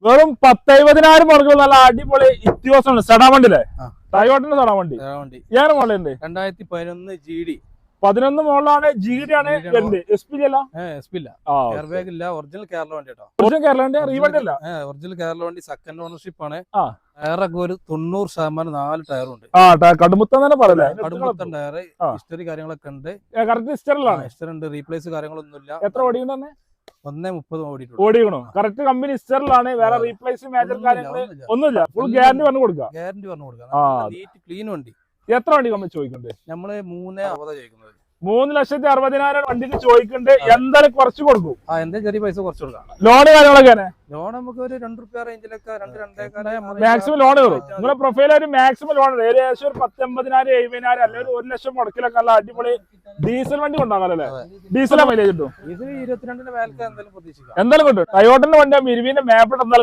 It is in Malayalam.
വെറും 10,000 മുടക്കുള്ള നല്ല അടിപൊളി ഇത്യോസാണ് സെഡാ വണ്ടിയിലെ ടയോട്ടന്റെ സെഡാ വണ്ടി. ഏറെ മോഡലുണ്ട് 2011 GD 11 മോഡലാണ്. GD ആണ് വരുന്നത്. SP അല്ല, ഒറിജിനൽ കേരള വണ്ടി കേട്ടോ. ഒറിജിനൽ കേരള വണ്ടി, റീവണ്ടി അല്ല. ഒറിജിനൽ കേരള വണ്ടി സെക്കൻഡ് ഓണർഷിപ്പ് ആണ്. ടയറൊക്കെ ഒരു 90% 4 ടയറുണ്ട്. കടുമുത്തം തന്നെ പറയല്ലേ. കടുമുത്തൻ ടയർ, ഹിസ്റ്ററി കാര്യങ്ങളൊക്കെ ഉണ്ട്. കറക്റ്റ് ഹിസ്റ്ററിലാണ്. ഹിസ്റ്ററി ഉണ്ട്, റീപ്ലേസ് കാര്യങ്ങളൊന്നുമില്ല. എത്ര ഓടിയുണ്ടെന്ന് 1.30 ഓടിക്കണോ? Correct company ഹിസ്റ്ററിലാണ്. വേറെ റീപ്ലേസ് മേജർ കാര്യങ്ങൾ ഒന്നുമില്ല. ഫുൾ ഗ്യാരണ്ടി പറഞ്ഞു കൊടുക്കാം. നീറ്റ് ക്ലീൻ വണ്ടി. എത്ര വണ്ടി കമ്പനി ചോദിക്കുന്നുണ്ട്? നമ്മള് 3.60 ചോദിക്കുന്നത്. 3,60,000 വണ്ടിക്ക് ചോദിക്കുന്നുണ്ട്. എന്തായാലും കുറച്ച് കൊടുക്കും. എന്താ ചെറിയ പൈസ കുറച്ച് കൊടുക്കാം. ലോണ് കാര്യങ്ങളൊക്കെ ലോൺ നമുക്ക് ഒരു ₹2 റേഞ്ചിലൊക്കെ 2-2.5 മാക്സിമം ലോൺ കയറും. നിങ്ങളെ പ്രൊഫൈലായിട്ട് മാക്സിമം ലോൺ ഏകദേശം ഒരു 19,000 70,000 അല്ലെങ്കിൽ 1,00,000 മുടക്കിലൊക്കെ നല്ല അടിപൊളി ഡീസൽ വണ്ടി കൊണ്ടാകാലല്ലേ. ഡീസലാ മൈലേജ് കിട്ടും. ഇത് 22 മേലൊക്കെ എന്തായാലും പ്രതീക്ഷിക്കാം. എന്തായാലും കിട്ടും. ടയോട്ടന്റെ വണ്ടി 20 മാപ്പ് എന്തായാലും